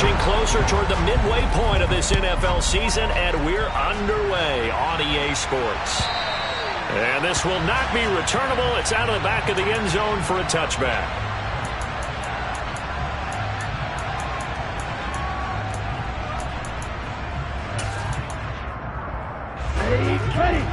inching closer toward the midway point of this NFL season, and we're underway on EA Sports. And this will not be returnable. It's out of the back of the end zone for a touchback. Ready.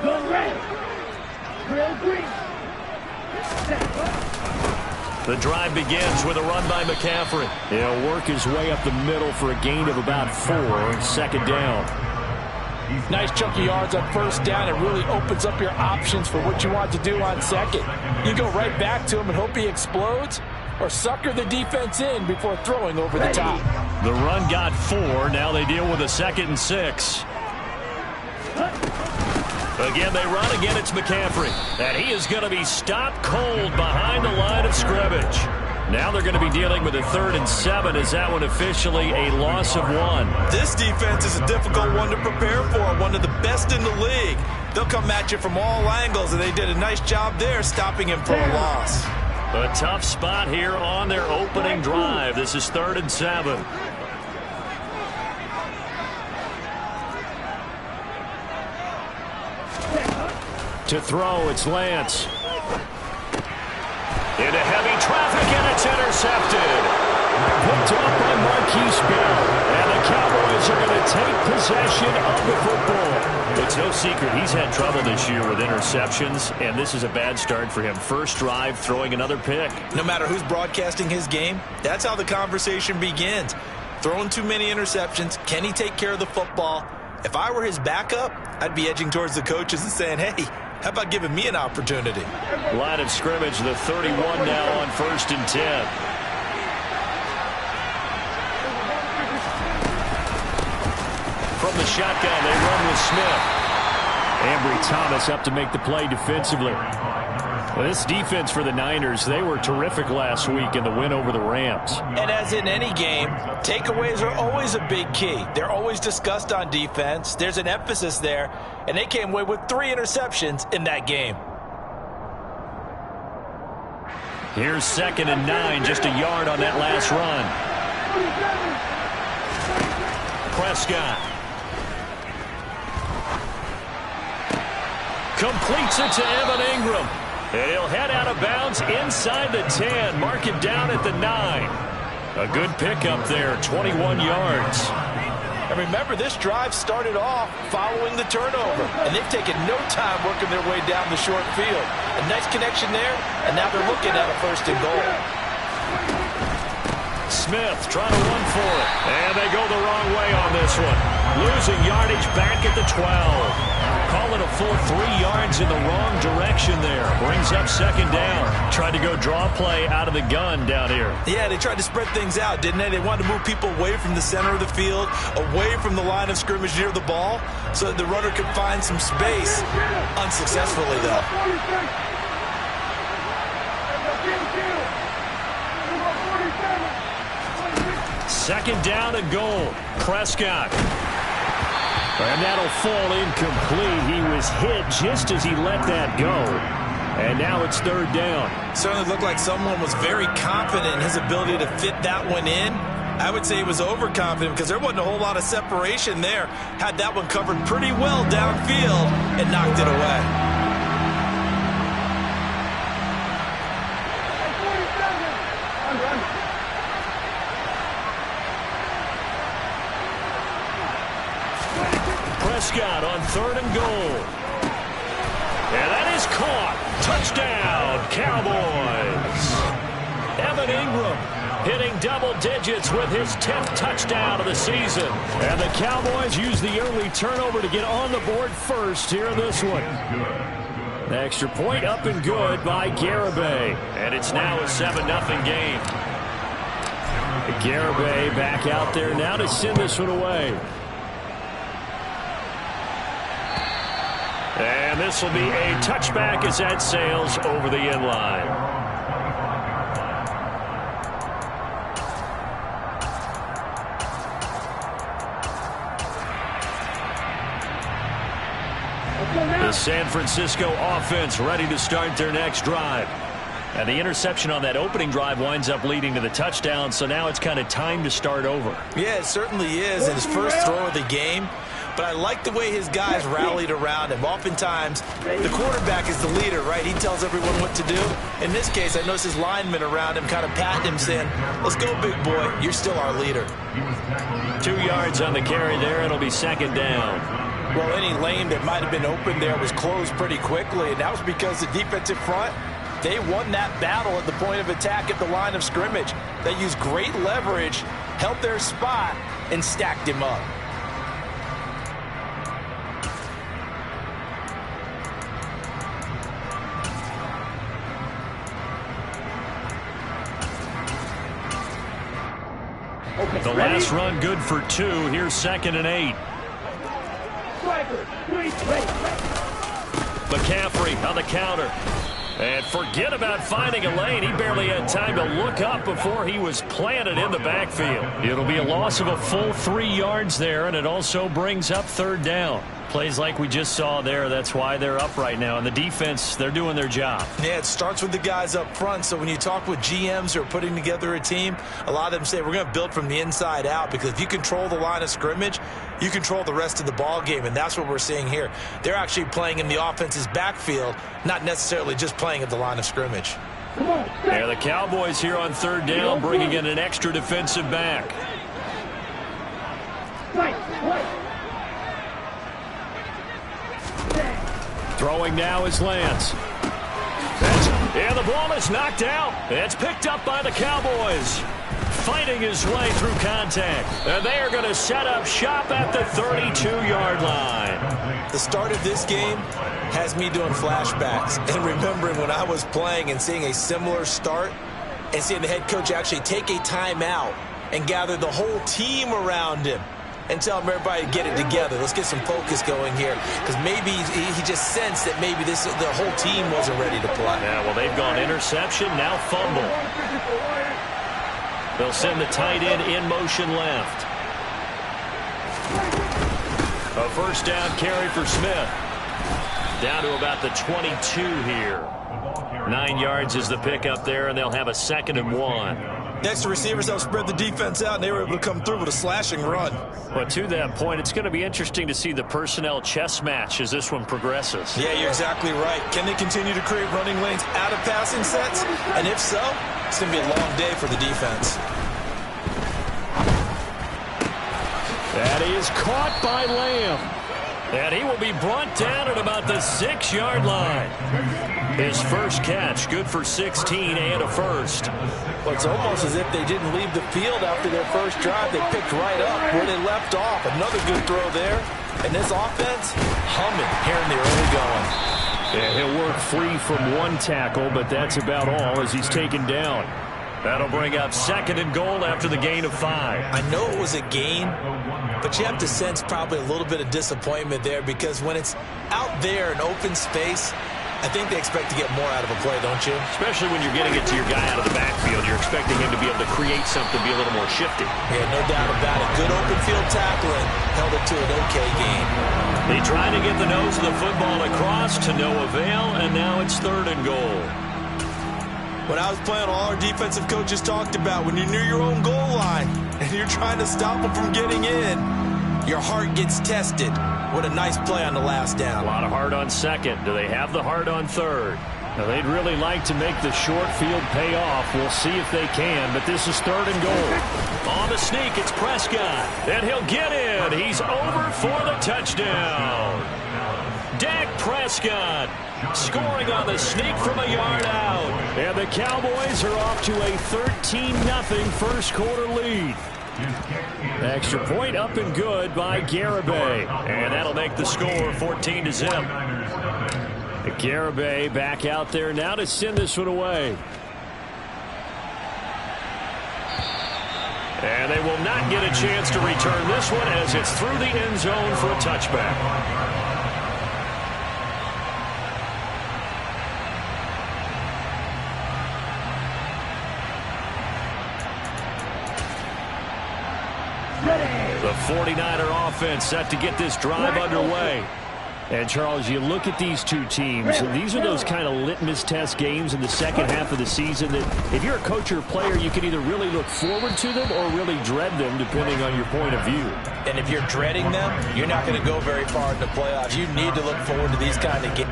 Go red. Real green. The drive begins with a run by McCaffrey. He'll work his way up the middle for a gain of about 4, second down. Nice chunky yards on first down. It really opens up your options for what you want to do on second. You go right back to him and hope he explodes, or sucker the defense in before throwing over the top. The run got 4. Now they deal with a 2nd and 6. Again, they run. Again, it's McCaffrey. And he is going to be stopped cold behind the line of scrimmage. Now they're going to be dealing with a 3rd and 7. Is that one officially a loss of 1? This defense is a difficult one to prepare for. One of the best in the league. They'll come at you from all angles, and they did a nice job there stopping him for a loss. A tough spot here on their opening drive. This is 3rd and 7. To throw, it's Lance. Into heavy traffic, and it's intercepted. Picked up by Marquise Bell. And the Cowboys are going to take possession of the football. It's no secret he's had trouble this year with interceptions, and this is a bad start for him. First drive, throwing another pick. No matter who's broadcasting his game, that's how the conversation begins. Throwing too many interceptions. Can he take care of the football? If I were his backup, I'd be edging towards the coaches and saying, hey, how about giving me an opportunity? Line of scrimmage, the 31 now on 1st and 10. From the shotgun, they run with Smith. Ambry Thomas up to make the play defensively. Well, this defense for the Niners, they were terrific last week in the win over the Rams. And as in any game, takeaways are always a big key. They're always discussed on defense. There's an emphasis there, and they came away with 3 interceptions in that game. Here's 2nd and 9, just a yard on that last run. Prescott. Completes it to Evan Ingram. And he'll head out of bounds inside the 10. Mark it down at the 9. A good pickup there, 21 yards. And remember, this drive started off following the turnover. And they've taken no time working their way down the short field. A nice connection there, and now they're looking at a 1st and goal. Smith trying to run for it. And they go the wrong way on this one. Losing yardage back at the 12. Call it a full 3 yards in the wrong direction there. Brings up 2nd down. Tried to go draw play out of the gun down here. Yeah, they tried to spread things out, didn't they? They wanted to move people away from the center of the field, away from the line of scrimmage near the ball, so that the runner could find some space. Unsuccessfully, though. Second down and goal. Prescott. And that'll fall incomplete. He was hit just as he let that go. And now it's 3rd down. Certainly looked like someone was very confident in his ability to fit that one in. I would say he was overconfident because there wasn't a whole lot of separation there. Had that one covered pretty well downfield and knocked it away. Prescott on 3rd and goal. And that is caught. Touchdown, Cowboys. Evan Ingram hitting double digits with his 10th touchdown of the season. And the Cowboys use the early turnover to get on the board first here in this one. The extra point up and good by Garibay. And it's now a 7-0 game. Garibay back out there now to send this one away. And this will be a touchback as that sails over the end line. The San Francisco offense ready to start their next drive. And the interception on that opening drive winds up leading to the touchdown, so now it's kind of time to start over. Yeah, it certainly is in his first throw of the game. But I like the way his guys rallied around him. Oftentimes, the quarterback is the leader, right? He tells everyone what to do. In this case, I noticed his linemen around him kind of patting him, saying, let's go, big boy. You're still our leader. 2 yards on the carry there. It'll be second down. Well, any lane that might have been open there was closed pretty quickly, and that was because the defensive front, they won that battle at the point of attack at the line of scrimmage. They used great leverage, held their spot, and stacked him up. The last run good for 2. Here's 2nd and 8. McCaffrey on the counter. And forget about finding a lane. He barely had time to look up before he was planted in the backfield. It'll be a loss of a full 3 yards there, and it also brings up 3rd down. Plays like we just saw there, that's why they're up right now. And the defense, they're doing their job. Yeah, it starts with the guys up front. So when you talk with GMs who are putting together a team, a lot of them say we're going to build from the inside out, because if you control the line of scrimmage, you control the rest of the ball game, and that's what we're seeing here. They're actually playing in the offense's backfield, not necessarily just playing at the line of scrimmage. There, the Cowboys here on 3rd down, bringing in an extra defensive back. Throwing now is Lance. And the ball is knocked out. It's picked up by the Cowboys. Fighting his way through contact. And they are going to set up shop at the 32-yard line. The start of this game has me doing flashbacks and remembering when I was playing and seeing a similar start and seeing the head coach actually take a timeout and gather the whole team around him and tell him everybody to get it together. Let's get some focus going here, because maybe he just sensed that maybe the whole team wasn't ready to play. Yeah, well, they've gone interception, now fumble. They'll send the tight end in motion left. A 1st down carry for Smith. Down to about the 22 here. 9 yards is the pickup there, and they'll have a 2nd and 1. Next, the receivers helped spread the defense out, and they were able to come through with a slashing run. But to that point, it's going to be interesting to see the personnel chess match as this one progresses. Yeah, you're exactly right. Can they continue to create running lanes out of passing sets? And if so, it's going to be a long day for the defense. That is caught by Lamb. And he will be brought down at about the 6-yard line. His first catch, good for 16 and a 1st. Well, it's almost as if they didn't leave the field after their first drive. They picked right up where they left off. Another good throw there. And this offense, humming here in the early going. Yeah, he'll work free from 1 tackle, but that's about all as he's taken down. That'll bring up 2nd and goal after the gain of 5. I know it was a gain, but you have to sense probably a little bit of disappointment there, because when it's out there in open space, I think they expect to get more out of a play, don't you? Especially when you're getting it to your guy out of the backfield. You're expecting him to be able to create something, be a little more shifty. Yeah, no doubt about it. Good open field tackling. Held it to an okay game. They tried to get the nose of the football across to no avail, and now it's 3rd and goal. When I was playing, all our defensive coaches talked about when you're near your own goal line and you're trying to stop them from getting in, your heart gets tested. What a nice play on the last down. A lot of heart on 2nd. Do they have the heart on 3rd? Now, they'd really like to make the short field pay off. We'll see if they can, but this is 3rd and goal. On the sneak, it's Prescott, and he'll get in. He's over for the touchdown. Dak Prescott scoring on the sneak from a yard out. And the Cowboys are off to a 13-0 first quarter lead. Extra point up and good by Garibay. And that'll make the score 14-0. Garibay back out there now to send this one away. And they will not get a chance to return this one as it's through the end zone for a touchback. The 49er offense set to get this drive underway. And, Charles, you look at these two teams, and these are those kind of litmus test games in the second half of the season that if you're a coach or a player, you can either really look forward to them or really dread them, depending on your point of view. And if you're dreading them, you're not going to go very far in the playoffs. You need to look forward to these kind of games.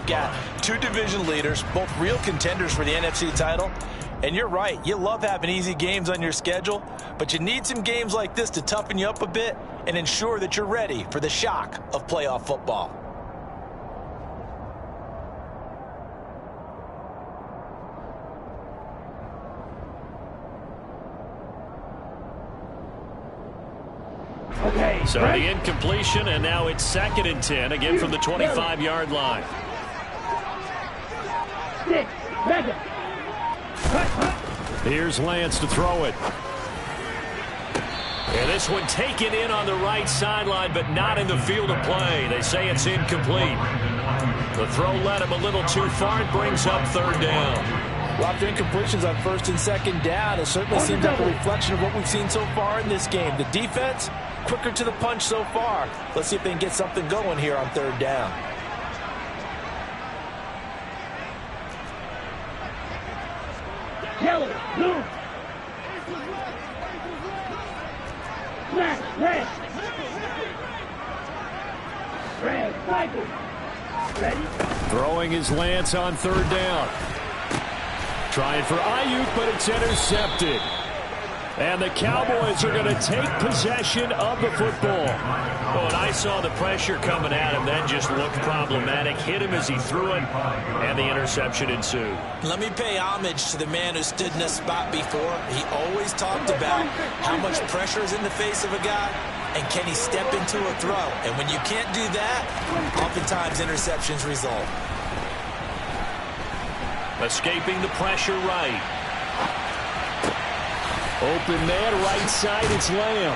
Got two division leaders, both real contenders for the NFC title. And you're right, you love having easy games on your schedule, but you need some games like this to toughen you up a bit and ensure that you're ready for the shock of playoff football. Okay. So the incompletion, and now it's 2nd and 10, again from the 25-yard line. 6, 7. Here's Lance to throw it. And this one taken in on the right sideline, but not in the field of play. They say it's incomplete. The throw led him a little too far. It brings up 3rd down. Well, after incompletions on 1st and 2nd down, it certainly seems like a reflection of what we've seen so far in this game. The defense, quicker to the punch so far. Let's see if they can get something going here on 3rd down. Yellow, blue. Black, red. Red, cycle. Ready? Throwing his Lance on 3rd down. Trying for Ayuk, but it's intercepted. And the Cowboys are going to take possession of the football. Oh, and I saw the pressure coming at him. That just looked problematic. Hit him as he threw it, and the interception ensued. Let me pay homage to the man who stood in this spot before. He always talked about how much pressure is in the face of a guy, and can he step into a throw. And when you can't do that, oftentimes interceptions result. Escaping the pressure right. Open man, right side, it's Lamb.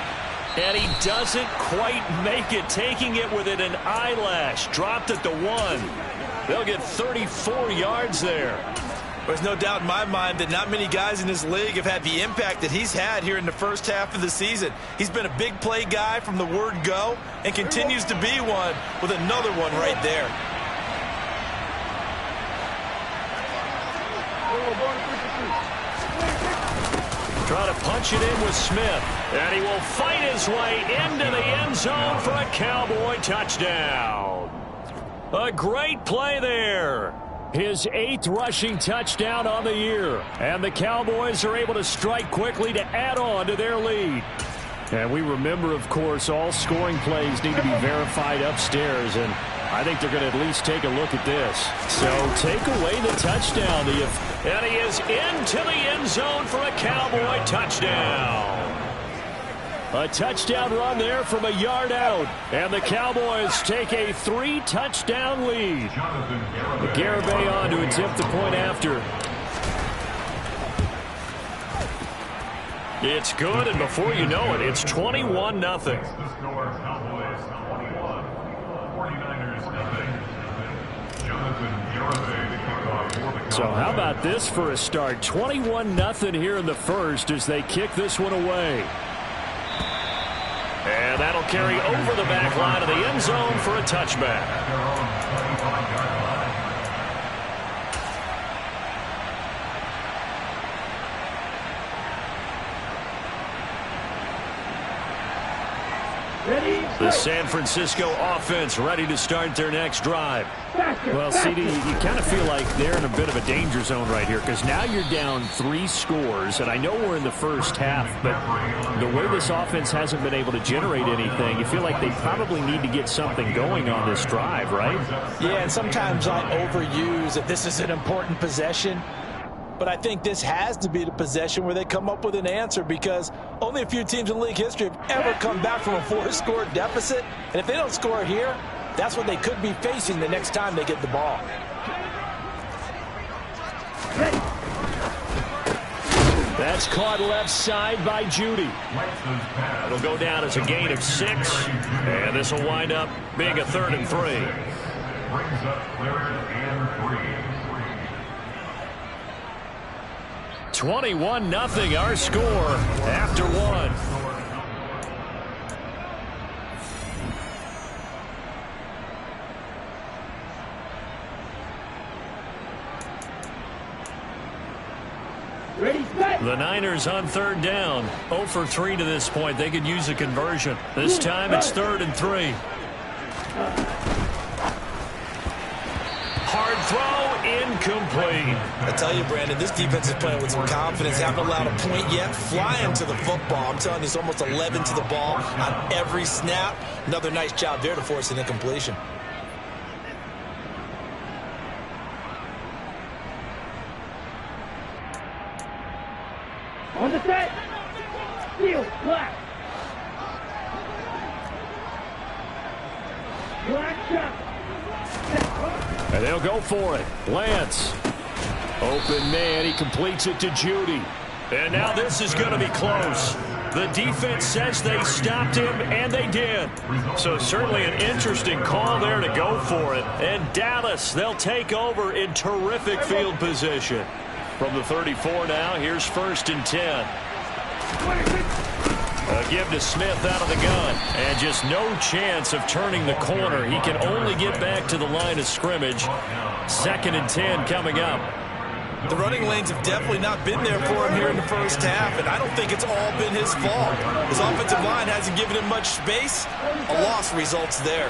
And he doesn't quite make it, taking it within an eyelash. Dropped at the 1. They'll get 34 yards there. There's no doubt in my mind that not many guys in this league have had the impact that he's had here in the first half of the season. He's been a big play guy from the word go and continues to be one with another one right there. Trying to punch it in with Smith. And he will fight his way into the end zone for a Cowboy touchdown. A great play there. His 8th rushing touchdown on the year. And the Cowboys are able to strike quickly to add on to their lead. And we remember, of course, all scoring plays need to be verified upstairs. And I think they're going to at least take a look at this. So take away the touchdown. And he is into the end zone for a Cowboy touchdown. A touchdown run there from a yard out. And the Cowboys take a 3-touchdown lead. Garibay on to attempt the point after. It's good, and before you know it, it's 21-0. So how about this for a start? 21-0 here in the first as they kick this one away. And that'll carry over the back line of the end zone for a touchback. The San Francisco offense ready to start their next drive. Well, CD, you kind of feel like they're in a bit of a danger zone right here because now you're down 3 scores, and I know we're in the first half, but the way this offense hasn't been able to generate anything, you feel like they probably need to get something going on this drive, right? Yeah, and sometimes I overuse that this is an important possession. But I think this has to be the possession where they come up with an answer because only a few teams in league history have ever come back from a 4-score deficit. And if they don't score here, that's what they could be facing the next time they get the ball. That's caught left side by Judy. It'll go down as a gain of 6, and this will wind up being a 3rd and 3. Brings up 3rd and 3. 21-0 our score after 1. The Niners on 3rd down. 0 for 3 to this point. They could use a conversion. This time it's 3rd and 3. Hard throw, incomplete. I tell you, Brandon, this defense is playing with some confidence. Haven't allowed a point yet. Flying to the football. I'm telling you, it's almost 11 to the ball on every snap. Another nice job there to force an incompletion. On the set. Steal. Black. Black shot. And they'll go for it. Lance. Open man. He completes it to Judy. And now this is going to be close. The defense says they stopped him, and they did. So certainly an interesting call there to go for it. And Dallas, they'll take over in terrific field position. From the 34 now, here's 1st and 10. A give to Smith out of the gun. And just no chance of turning the corner. He can only get back to the line of scrimmage. 2nd and 10 coming up. The running lanes have definitely not been there for him here in the first half, and I don't think it's all been his fault. His offensive line hasn't given him much space. A loss results there.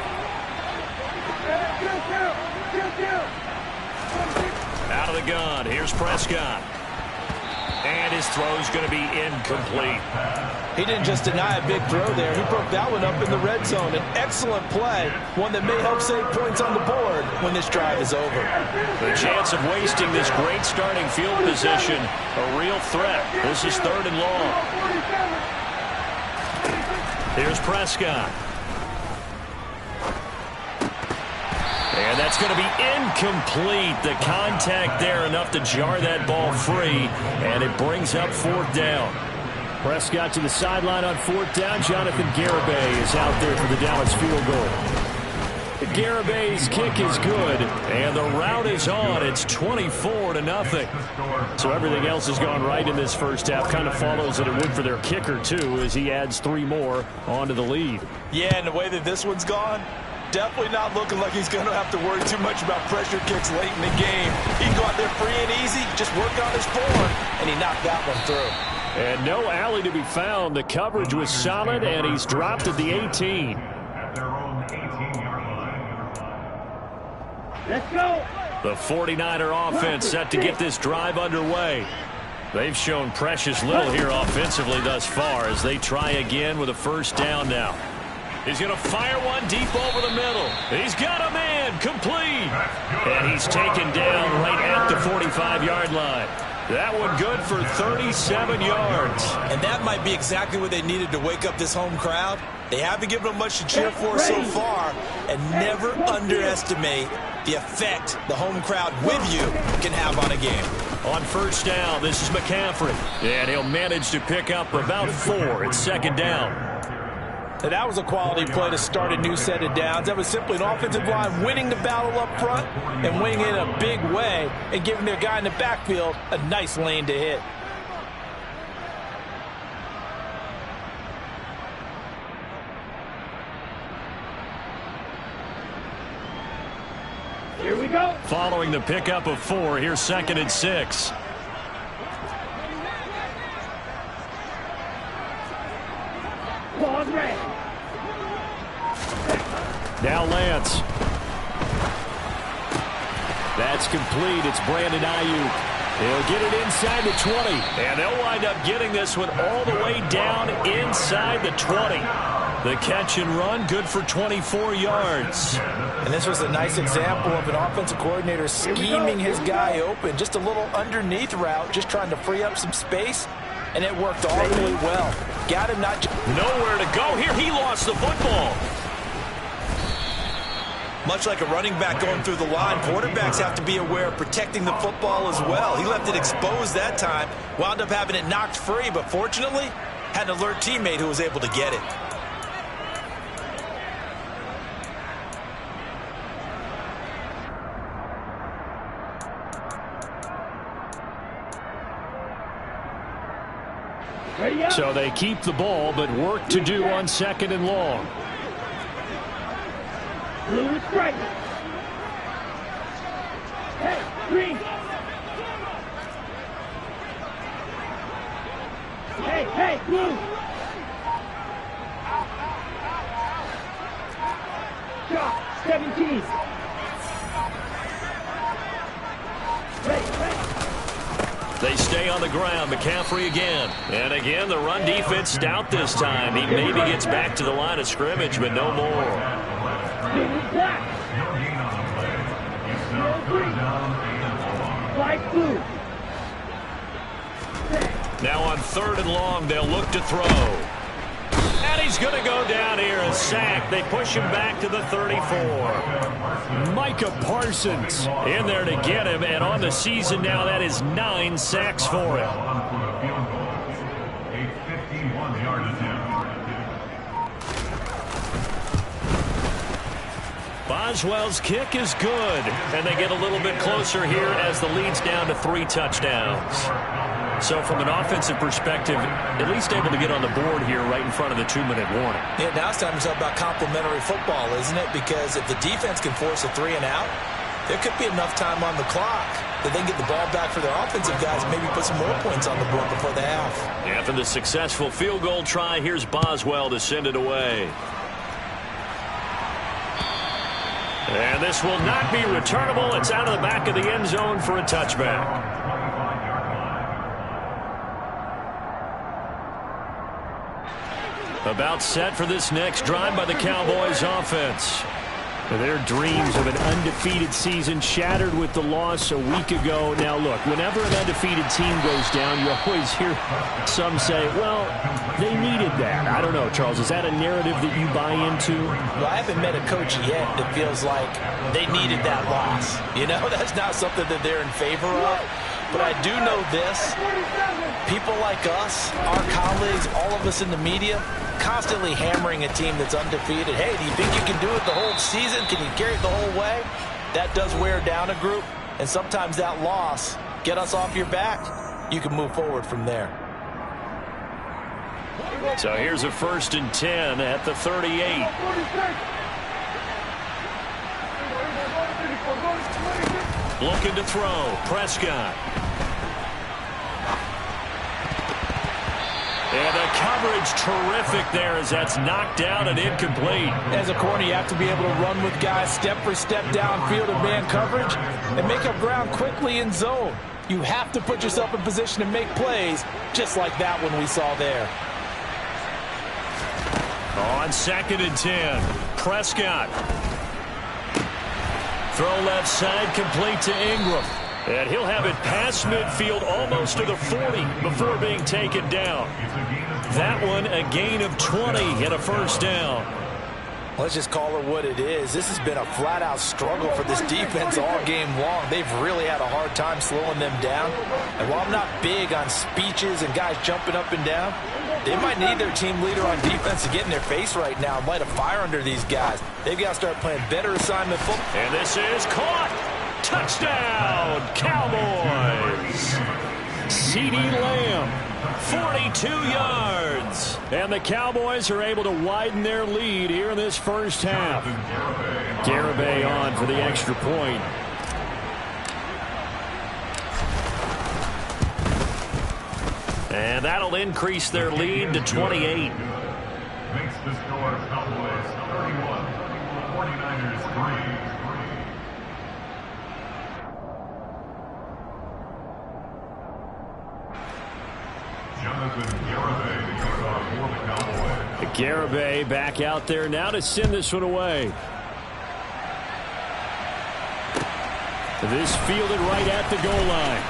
Out of the gun. Here's Prescott. And his throw's going to be incomplete. He didn't just deny a big throw there. He broke that one up in the red zone. An excellent play, one that may help save points on the board when this drive is over. The chance of wasting this great starting field position, a real threat. This is 3rd and long. Here's Prescott. And that's going to be incomplete. The contact there enough to jar that ball free, and it brings up 4th down. Prescott to the sideline on 4th down. Jonathan Garibay is out there for the Dallas field goal. Garibay's kick is good, and the route is on. It's 24-0. So everything else has gone right in this first half. Kind of follows that it would for their kicker, too, as he adds 3 more onto the lead. Yeah, and the way that this one's gone, definitely not looking like he's going to have to worry too much about pressure kicks late in the game. He can go out there free and easy, just work on his form, and he knocked that one through. And no alley to be found. The coverage was solid, and he's dropped at the 18. At their own 18-yard line. Let's go. The 49er offense set to get this drive underway. They've shown precious little here offensively thus far as they try again with a 1st down now. He's going to fire one deep over the middle. He's got a man, complete. And he's taken down right at the 45-yard line. That one good for 37 yards. And that might be exactly what they needed to wake up this home crowd. They haven't given them much to cheer for so far. And never underestimate the effect the home crowd with you can have on a game. On 1st down, this is McCaffrey. And he'll manage to pick up about 4. It's 2nd down. And that was a quality play to start a new set of downs. That was simply an offensive line winning the battle up front and winning it in a big way and giving their guy in the backfield a nice lane to hit. Here we go. Following the pickup of 4, here's 2nd and 6. Ball's ready. Now Lance. That's complete. It's Brandon Ayuk. He'll get it inside the 20. And they'll wind up getting this one all the way down inside the 20. The catch and run, good for 24 yards. And this was a nice example of an offensive coordinator scheming his guy open. Just a little underneath route, just trying to free up some space. And it worked awfully well. Got him not... Nowhere to go here. He lost the football. Much like a running back going through the line, quarterbacks have to be aware of protecting the football as well. He left it exposed that time, wound up having it knocked free, but fortunately, had an alert teammate who was able to get it. So they keep the ball, but work to do on 2nd and long. Blue is strike. Hey, green. Hey, blue. Shot, 17. They stay on the ground. McCaffrey again. And again, the run defense stout this time. He maybe gets back to the line of scrimmage, but no more. Now on 3rd and long, they'll look to throw. And he's going to go down here and sack. They push him back to the 34. Micah Parsons in there to get him. And on the season now, that is 9 sacks for him. A 51-yard attempt. Boswell's kick is good. And they get a little bit closer here as the lead's down to 3 touchdowns. So from an offensive perspective, at least able to get on the board here right in front of the 2-minute warning. Yeah, now it's time to talk about complementary football, isn't it? Because if the defense can force a 3-and-out, there could be enough time on the clock that they can get the ball back for their offensive guys and maybe put some more points on the board before the half. After the successful field goal try, here's Boswell to send it away. And this will not be returnable. It's out of the back of the end zone for a touchback. About set for this next drive by the Cowboys offense. Their dreams of an undefeated season shattered with the loss a week ago. Now, look, whenever an undefeated team goes down, you always hear some say, well, they needed that. I don't know, Charles. Is that a narrative that you buy into? Well, I haven't met a coach yet that feels like they needed that loss. You know, that's not something that they're in favor of. But I do know this. People like us, our colleagues, all of us in the media, constantly hammering a team that's undefeated. Hey, do you think you can do it the whole season? Can you carry it the whole way? That does wear down a group. And sometimes that loss, get us off your back, you can move forward from there. So here's a 1st and 10 at the 38. Looking to throw. Prescott. And the coverage terrific there as that's knocked down and incomplete. As a corner, you have to be able to run with guys step for step downfield in man coverage and make up ground quickly in zone. You have to put yourself in position to make plays just like that one we saw there. On 2nd and 10, Prescott. Throw left side, complete to Ingram. And he'll have it past midfield almost to the 40 before being taken down. That one a gain of 20 and a 1st down. Let's just call it what it is. This has been a flat-out struggle for this defense all game long. They've really had a hard time slowing them down. And while I'm not big on speeches and guys jumping up and down, they might need their team leader on defense to get in their face right now and light a fire under these guys. They've got to start playing better assignment football. And this is caught. Touchdown, Cowboys. CeeDee Lamb, 42 yards. And the Cowboys are able to widen their lead here in this first half. Garibay on for the extra point. And that'll increase their lead to 28. Makes the score Cowboys 31, 49ers 3. Jonathan Garibay to kick off for the Cowboys. Garibay back out there now to send this one away. This fielded right at the goal line.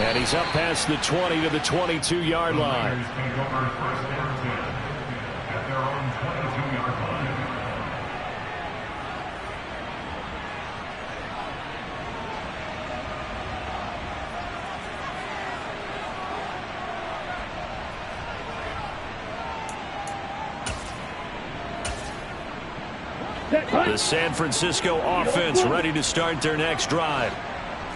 And he's up past the 20 to the 22-yard line. Take over 1st and 10 at their own 22-yard The San Francisco offense ready to start their next drive.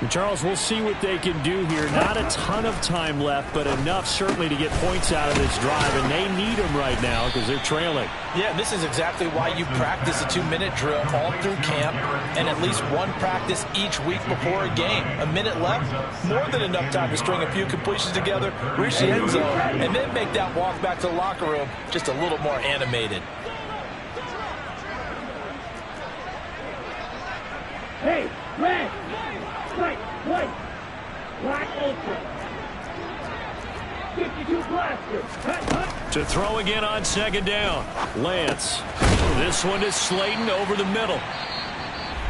Charles, we'll see what they can do here. Not a ton of time left, but enough certainly to get points out of this drive, and they need them right now because they're trailing. Yeah, this is exactly why you practice a 2-minute drill all through camp and at least one practice each week before a game. A minute left, more than enough time to string a few completions together, reach the end zone, and then make that walk back to the locker room just a little more animated. Hey, red! White, white! Black ultra! 52 blaster! Hut, hut! To throw again on second down. Lance. This one is Slayton over the middle.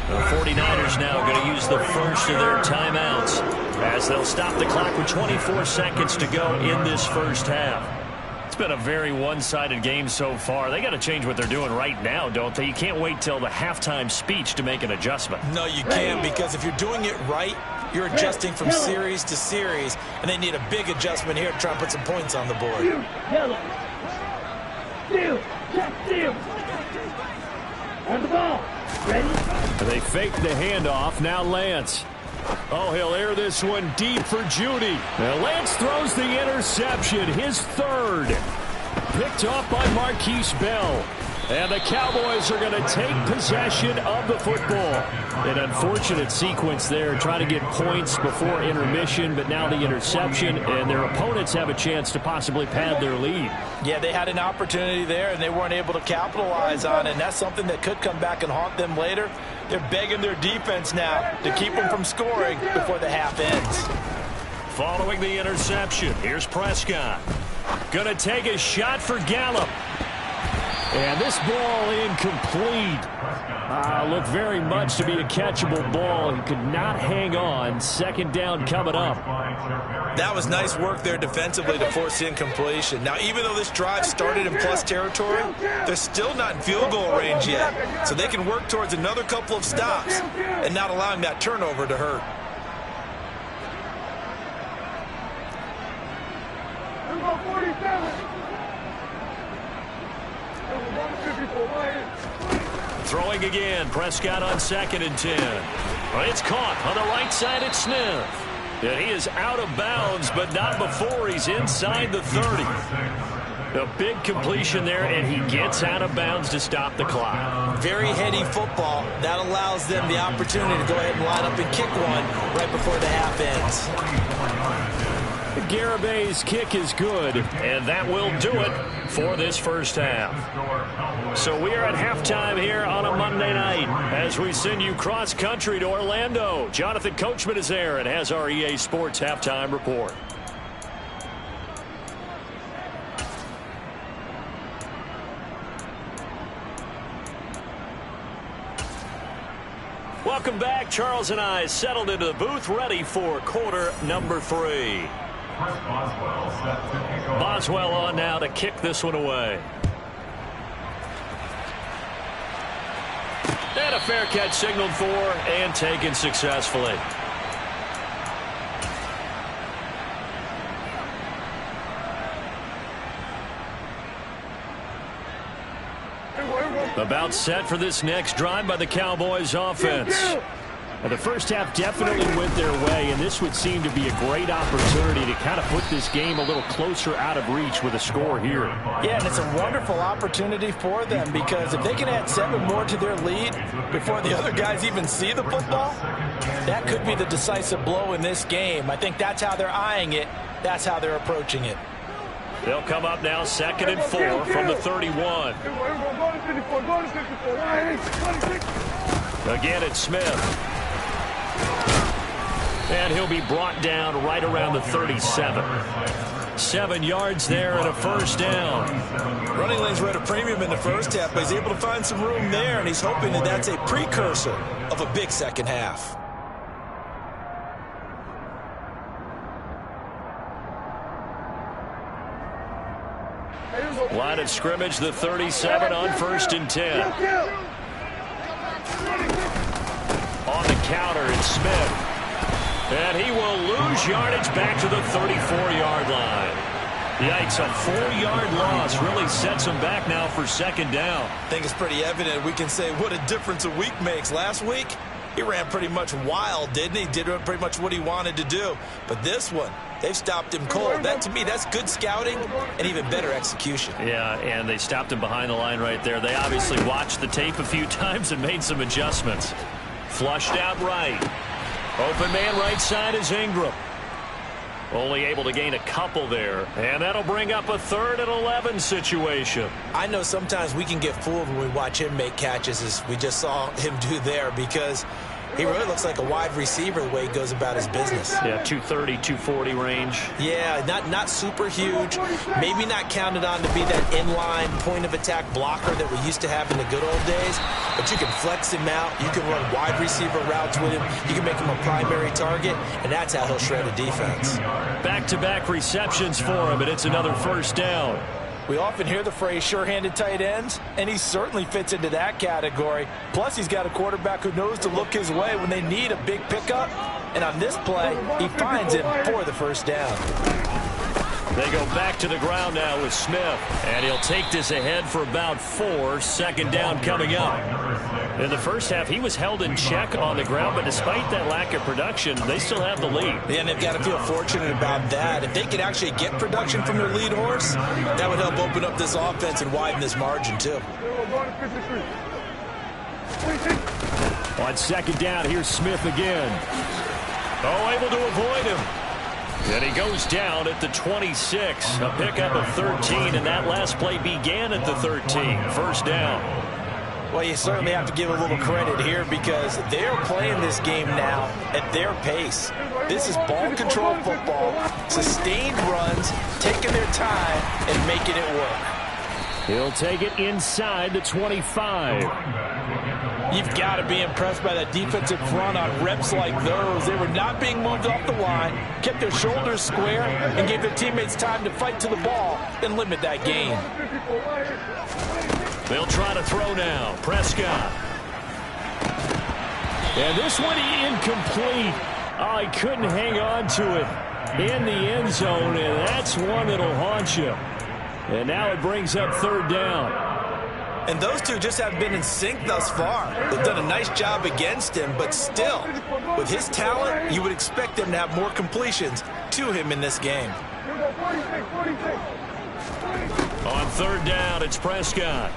The 49ers now going to use the first of their timeouts as they'll stop the clock with 24 seconds to go in this first half. It's been a very one-sided game so far. They got to change what they're doing right now, don't they? You can't wait till the halftime speech to make an adjustment. No, you can't, because if you're doing it right, you're adjusting from series to series, and they need a big adjustment here to try and put some points on the board. Yellow! Steal! Check steal! On the ball! Ready? They fake the handoff. Now Lance. Oh, he'll air this one deep for Judy. Now Lance throws the interception, his third. Picked off by Marquise Bell. And the Cowboys are going to take possession of the football. An unfortunate sequence there, trying to get points before intermission, but now the interception, and their opponents have a chance to possibly pad their lead. Yeah, they had an opportunity there, and they weren't able to capitalize on it, and that's something that could come back and haunt them later. They're begging their defense now to keep them from scoring before the half ends. Following the interception, here's Prescott. Going to take a shot for Gallup. And this ball incomplete. Looked very much to be a catchable ball. He could not hang on. Second down coming up. That was nice work there defensively to force the incompletion. Now, even though this drive started in plus territory, they're still not in field goal range yet. So they can work towards another couple of stops and not allowing that turnover to hurt. Throwing again. Prescott on 2nd and 10. Well, it's caught on the right side at Smith. And he is out of bounds, but not before he's inside the 30. A big completion there, and he gets out of bounds to stop the clock. Very heady football. That allows them the opportunity to go ahead and line up and kick one right before the half ends. Garabay's kick is good, and that will do it for this first half. So we are at halftime here on a Monday night as we send you cross-country to Orlando. Jonathan Coachman is there and has our EA Sports halftime report. Welcome back. Charles and I settled into the booth, ready for quarter number 3. Boswell on now to kick this one away. And a fair catch signaled for and taken successfully. About set for this next drive by the Cowboys offense. Now, the first half definitely went their way, and this would seem to be a great opportunity to kind of put this game a little closer out of reach with a score here. Yeah, and it's a wonderful opportunity for them, because if they can add 7 more to their lead before the other guys even see the football, that could be the decisive blow in this game. I think that's how they're eyeing it. That's how they're approaching it. They'll come up now 2nd and 4 from the 31. Again, it's Smith. And he'll be brought down right around the 37. 7 yards there and a first down. Running lanes were at a premium in the first half, but he's able to find some room there, and he's hoping that that's a precursor of a big second half. Line of scrimmage, the 37 on 1st and 10. On the counter, it's Smith. And he will lose yardage back to the 34-yard line. Yikes, a 4-yard loss really sets him back now for second down. I think it's pretty evident. We can say what a difference a week makes. Last week, he ran pretty much wild, didn't he? Did pretty much what he wanted to do. But this one, they've stopped him cold. That, to me, that's good scouting and even better execution. Yeah, and they stopped him behind the line right there. They obviously watched the tape a few times and made some adjustments. Flushed out right. Open man right side is Ingram. Only able to gain a couple there. And that'll bring up a 3rd and 11 situation. I know sometimes we can get fooled when we watch him make catches, as we just saw him do there, because he really looks like a wide receiver the way he goes about his business. Yeah, 230, 240 range. Yeah, not super huge. Maybe not counted on to be that inline point-of-attack blocker that we used to have in the good old days. But you can flex him out. You can run wide receiver routes with him. You can make him a primary target, and that's how he'll shred a defense. Back-to-back receptions for him, and it's another first down. We often hear the phrase sure-handed tight ends, and he certainly fits into that category. Plus, he's got a quarterback who knows to look his way when they need a big pickup. And on this play, he finds him for the first down. They go back to the ground now with Smith, and he'll take this ahead for about 4. Second down coming up. In the first half, he was held in check on the ground, but despite that lack of production, they still have the lead. Yeah, and they've got to feel fortunate about that. If they could actually get production from their lead horse, that would help open up this offense and widen this margin, too. On second down, here's Smith again. Oh, able to avoid him. And he goes down at the 26. A pickup of 13, and that last play began at the 13. First down. Well, you certainly have to give a little credit here because they're playing this game now at their pace. This is ball control football, sustained runs, taking their time and making it work. He'll take it inside the 25. You've got to be impressed by that defensive front on reps like those. They were not being moved off the line, kept their shoulders square, and gave their teammates time to fight to the ball and limit that gain. They'll try to throw now. Prescott. And this one incomplete. Oh, he couldn't hang on to it in the end zone, and that's one that'll haunt you. And now it brings up third down. And those two just haven't been in sync thus far. They've done a nice job against him, but still, with his talent, you would expect them to have more completions to him in this game. On third down, it's Prescott.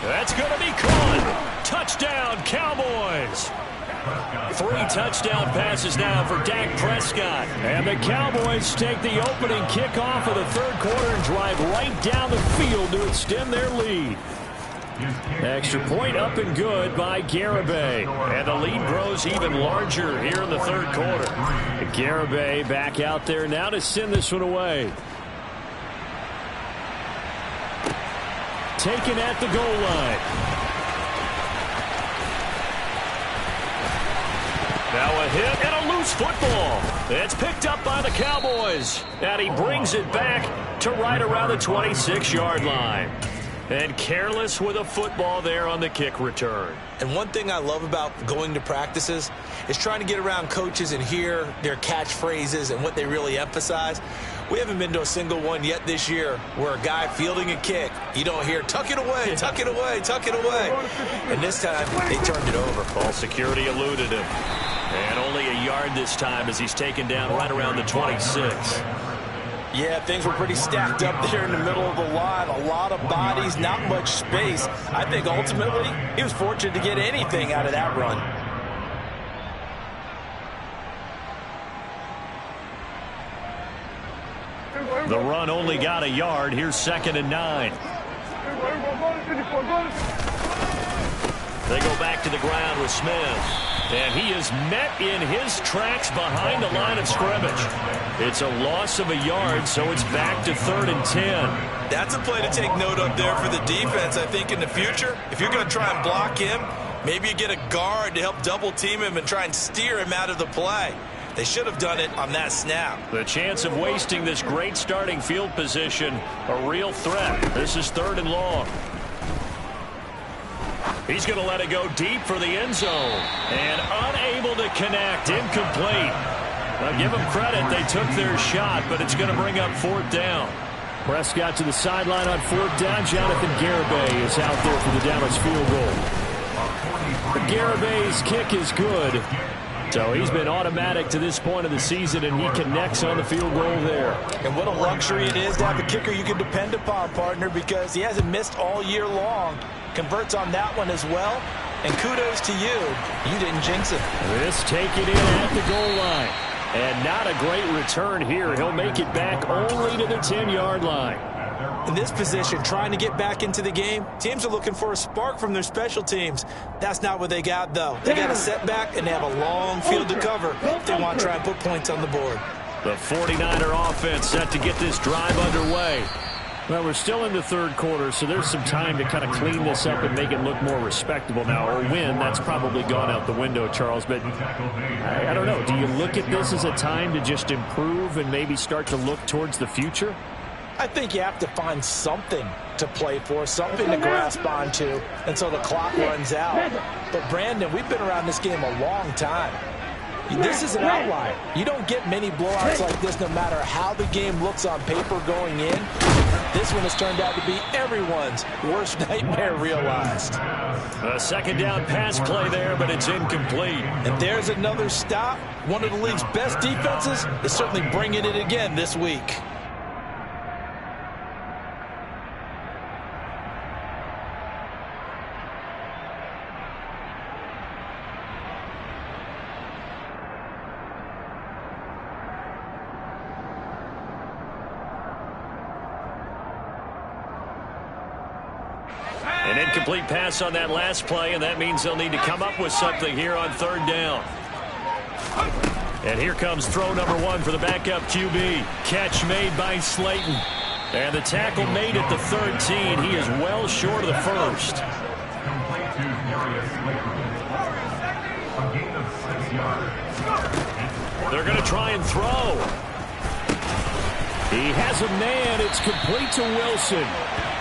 That's going to be caught. Touchdown, Cowboys. 3 touchdown passes now for Dak Prescott. And the Cowboys take the opening kickoff of the third quarter and drive right down the field to extend their lead. Extra point up and good by Garibay. And the lead grows even larger here in the third quarter. Garibay back out there now to send this one away. Taken at the goal line. Now a hit and a loose football. It's picked up by the Cowboys. And he brings it back to right around the 26-yard line. And careless with a football there on the kick return. And one thing I love about going to practices is trying to get around coaches and hear their catchphrases and what they really emphasize. We haven't been to a single one yet this year where a guy fielding a kick, you don't hear, tuck it away, tuck it away, tuck it away. And this time, they turned it over. Ball security eluded him. And only a yard this time as he's taken down right around the 26. Yeah, things were pretty stacked up there in the middle of the line. A lot of bodies, not much space. I think ultimately he was fortunate to get anything out of that run. The run only got a yard. Here's 2nd and 9. They go back to the ground with Smith. And he is met in his tracks behind the line of scrimmage. It's a loss of a yard, so it's back to 3rd and 10. That's a play to take note of there for the defense, I think, in the future. If you're going to try and block him, maybe you get a guard to help double-team him and try and steer him out of the play. They should have done it on that snap. The chance of wasting this great starting field position, a real threat. This is 3rd and long. He's going to let it go deep for the end zone. And unable to connect. Incomplete. Well, give them credit. They took their shot, but it's going to bring up 4th down. Prescott to the sideline on 4th down. Jonathan Garibay is out there for the Dallas field goal. Garibay's kick is good. So he's been automatic to this point of the season, and he connects on the field goal there. And what a luxury it is to have a kicker you can depend upon, partner, because he hasn't missed all year long. Converts on that one as well. And kudos to you. You didn't jinx it. This take it in at the goal line. And not a great return here. He'll make it back only to the 10-yard line. In this position, trying to get back into the game, teams are looking for a spark from their special teams. That's not what they got, though. They got a setback, and they have a long field to cover if they want to try and put points on the board. The 49er offense set to get this drive underway. Well, we're still in the 3rd quarter, so there's some time to kind of clean this up and make it look more respectable now. Or win, that's probably gone out the window, Charles. But I don't know. Do you look at this as a time to just improve and maybe start to look towards the future? I think you have to find something to play for, something to grasp onto until the clock runs out. But, Brandon, we've been around this game a long time. This is an outlier. You don't get many blowouts like this no matter how the game looks on paper going in. This one has turned out to be everyone's worst nightmare realized. A 2nd down pass play there, but it's incomplete. And there's another stop. One of the league's best defenses is certainly bringing it again this week. An incomplete pass on that last play, and that means they'll need to come up with something here on 3rd down. And here comes throw number 1 for the backup QB. Catch made by Slayton. And the tackle made at the 13. He is well short of the 1st. They're going to try and throw. He has a man. It's complete to Wilson.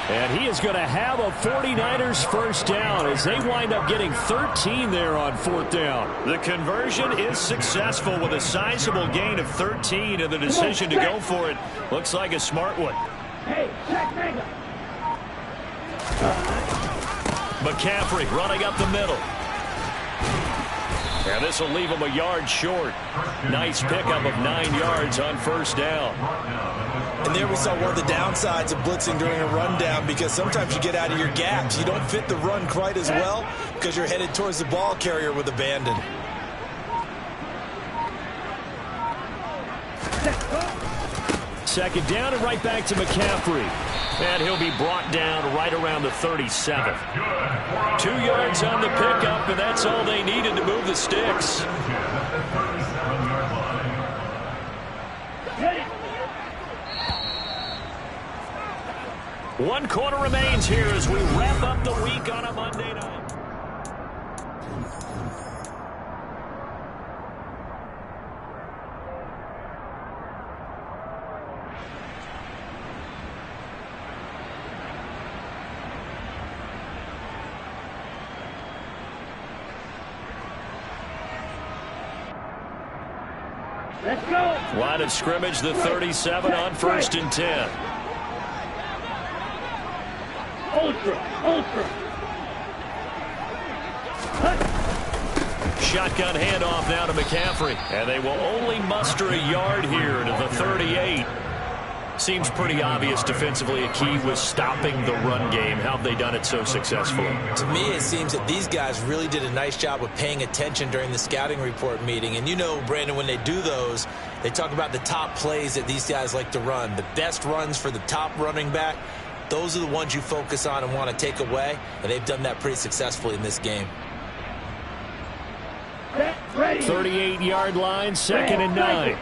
And he is going to have a 49ers 1st down as they wind up getting 13 there on 4th down. The conversion is successful with a sizable gain of 13, and the decision to go for it looks like a smart one. Hey, check Mega. McCaffrey running up the middle. And this will leave him a yard short. Nice pickup of 9 yards on 1st down. And there we saw one of the downsides of blitzing during a rundown, because sometimes you get out of your gaps. You don't fit the run quite as well because you're headed towards the ball carrier with abandon. Second down and right back to McCaffrey. And he'll be brought down right around the 37. 2 yards on the pickup, and that's all they needed to move the sticks. One quarter remains here as we wrap up the week on a Monday night. Let's go. Line of scrimmage, the 37 on 1st and 10. Ultra. Shotgun handoff now to McCaffrey. And they will only muster a yard here to the 38. Seems pretty obvious defensively a key was stopping the run game. How have they done it so successfully? To me, it seems that these guys really did a nice job of paying attention during the scouting report meeting. And you know, Brandon, when they do those, they talk about the top plays that these guys like to run. The best runs for the top running back, those are the ones you focus on and want to take away. And they've done that pretty successfully in this game. 38-yard line, 2nd and 9.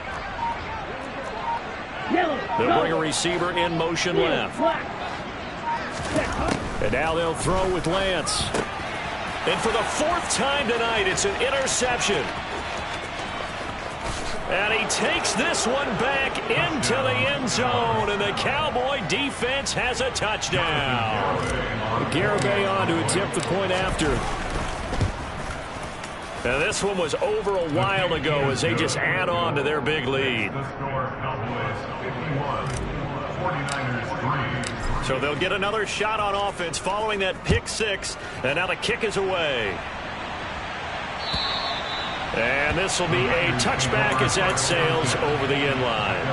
They'll bring a receiver in motion left. And now they'll throw with Lance. And for the 4th time tonight, it's an interception. And he takes this one back into the end zone, and the Cowboy defense has a touchdown. Garibay on to attempt the point after. And this one was over a while ago as they just add on to their big lead. So they'll get another shot on offense following that pick six. And now the kick is away. And this will be a touchback as that sails over the end line.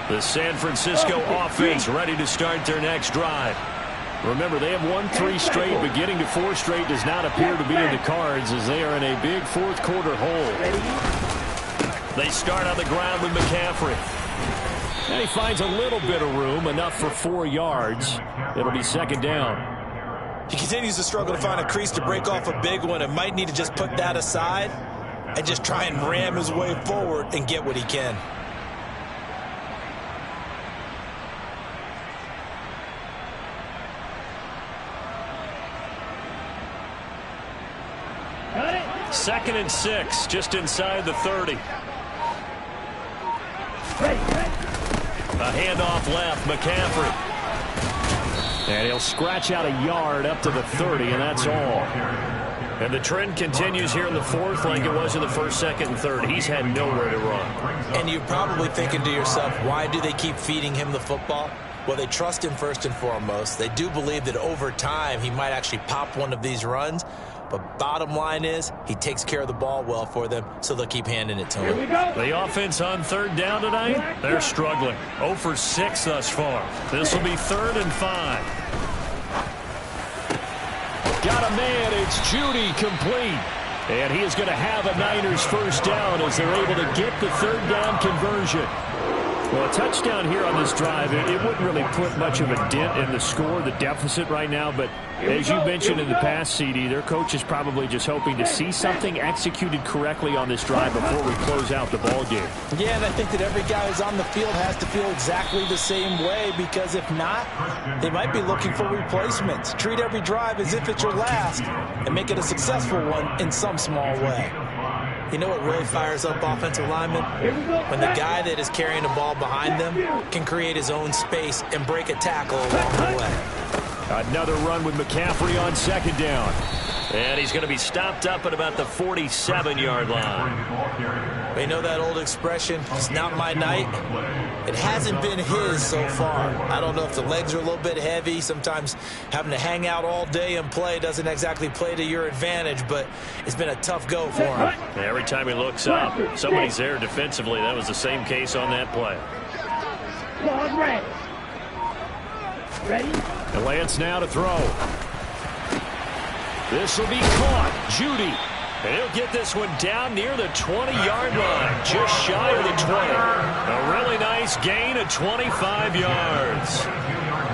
The San Francisco offense ready to start their next drive. Remember, they have won 3 straight, but getting to 4 straight does not appear to be in the cards as they are in a big fourth quarter hole. They start on the ground with McCaffrey. And he finds a little bit of room, enough for 4 yards. It'll be second down. He continues to struggle to find a crease to break off a big one and might need to just put that aside and just try and ram his way forward and get what he can. Second and 6, just inside the 30. A handoff left, McCaffrey. And he'll scratch out a yard up to the 30, and that's all. And the trend continues here in the fourth like it was in the first, second, and third. He's had nowhere to run. And you're probably thinking to yourself, why do they keep feeding him the football? Well, they trust him first and foremost. They do believe that over time he might actually pop one of these runs. But bottom line is, he takes care of the ball well for them, so they'll keep handing it to him. The offense on third down tonight, they're struggling. 0 for 6 thus far. This will be 3rd and 5. Got a man, it's Judy, complete. And he is going to have a Niners first down as they're able to get the third down conversion. Well, a touchdown here on this drive, it wouldn't really put much of a dent in the score, the deficit right now. But as you mentioned in the past, CD, their coach is probably just hoping to see something executed correctly on this drive before we close out the ball game. Yeah, and I think that every guy who's on the field has to feel exactly the same way, because if not, they might be looking for replacements. Treat every drive as if it's your last and make it a successful one in some small way. You know what really fires up offensive linemen? When the guy that is carrying the ball behind them can create his own space and break a tackle along the way. Another run with McCaffrey on second down. And he's going to be stopped up at about the 47-yard line. You know that old expression, it's not my night? It hasn't been his so far. I don't know if the legs are a little bit heavy. Sometimes having to hang out all day and play doesn't exactly play to your advantage, but it's been a tough go for him. Every time he looks up, somebody's there defensively. That was the same case on that play. Ready? And Lance now to throw. This will be caught. Judy. And he'll get this one down near the 20-yard line, just shy of the 20. A really nice gain of 25 yards.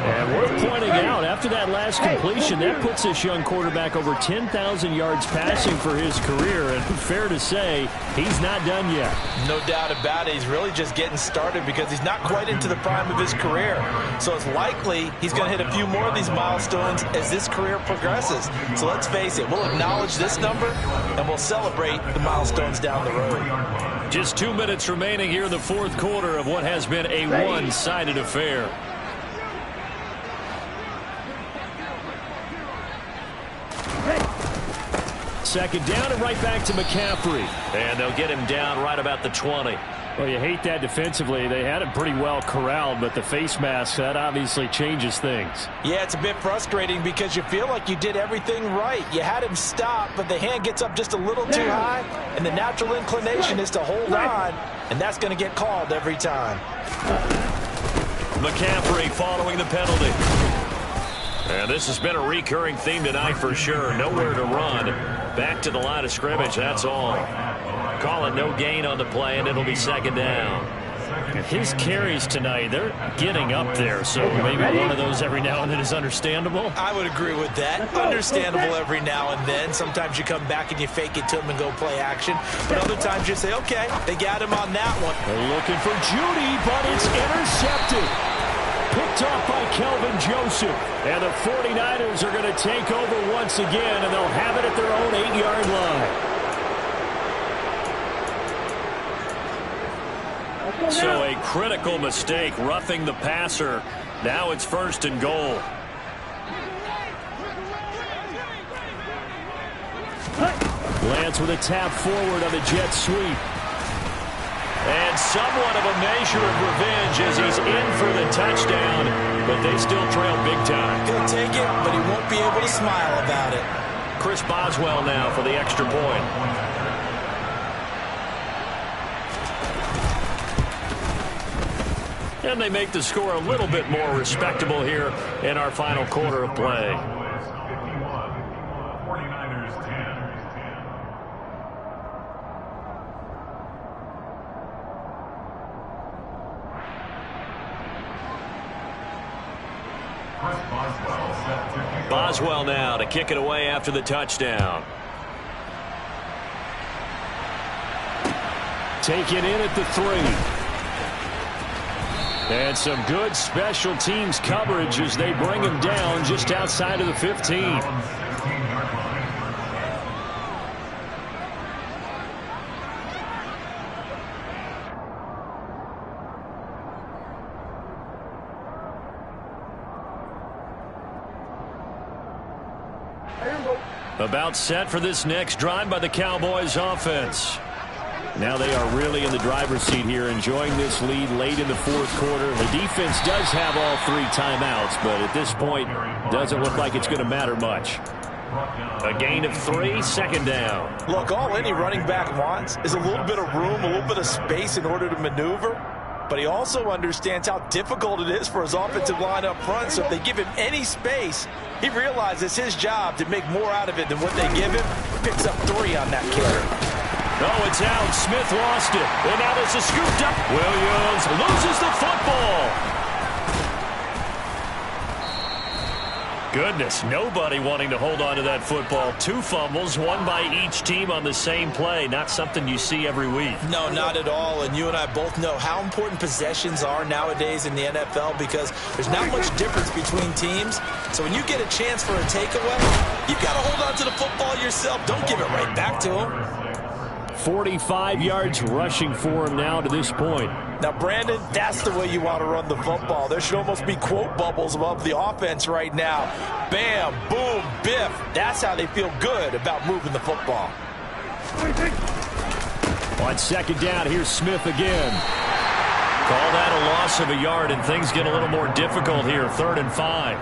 And worth pointing out, after that last completion, that puts this young quarterback over 10,000 yards passing for his career. And fair to say, he's not done yet. No doubt about it. He's really just getting started because he's not quite into the prime of his career. So it's likely he's going to hit a few more of these milestones as this career progresses. So let's face it, we'll acknowledge this number and we'll celebrate the milestones down the road. Just 2 minutes remaining here in the fourth quarter of what has been a one-sided affair. Second down and right back to McCaffrey. And they'll get him down right about the 20. Well, you hate that defensively. They had him pretty well corralled, but the face mask, that obviously changes things. Yeah, it's a bit frustrating because you feel like you did everything right. You had him stop, but the hand gets up just a little too high, and the natural inclination is to hold on, and that's going to get called every time. McCaffrey following the penalty. And this has been a recurring theme tonight for sure. Nowhere to run. Back to the line of scrimmage, that's all. Call it no gain on the play, and it'll be second down. His carries tonight, they're getting up there, so maybe one of those every now and then is understandable. I would agree with that. Understandable every now and then. Sometimes you come back and you fake it to him and go play action. But other times you say, okay, they got him on that one. They're looking for Judy, but it's intercepted. Picked off by Kelvin Joseph. And the 49ers are going to take over once again, and they'll have it at their own 8-yard line. So a critical mistake, roughing the passer. Now it's 1st and goal. Lance with a tap forward on the jet sweep. And somewhat of a measure of revenge as he's in for the touchdown, but they still trail big time. He'll take it, but he won't be able to smile about it. Chris Boswell now for the extra point. And they make the score a little bit more respectable here in our final quarter of play. 49ers 10. Boswell now to kick it away after the touchdown. Taken in at the 3. And some good special teams coverage as they bring him down just outside of the 15. About set for this next drive by the Cowboys offense. Now they are really in the driver's seat here, enjoying this lead late in the fourth quarter. The defense does have all 3 timeouts, but at this point, doesn't look like it's going to matter much. A gain of 3, second down. Look, all any running back wants is a little bit of room, a little bit of space in order to maneuver. But he also understands how difficult it is for his offensive line up front. So if they give him any space, he realizes his job to make more out of it than what they give him. Picks up 3 on that carry. Oh, it's out. Smith lost it. And now there's a scooped up. Williams loses the football. Goodness, nobody wanting to hold on to that football. 2 fumbles, 1 by each team on the same play. Not something you see every week. No, not at all. And you and I both know how important possessions are nowadays in the NFL because there's not much difference between teams. So when you get a chance for a takeaway, you've got to hold on to the football yourself. Don't give it right back to him. 45 yards rushing for him now to this point. Now, Brandon, that's the way you want to run the football. There should almost be quote bubbles above the offense right now. Bam, boom, biff. That's how they feel good about moving the football. On second down, here's Smith again. Call that a loss of a yard, and things get a little more difficult here. 3rd and 5.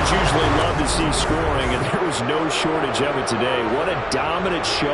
Usually love to see scoring, and there was no shortage of it today. What a dominant show.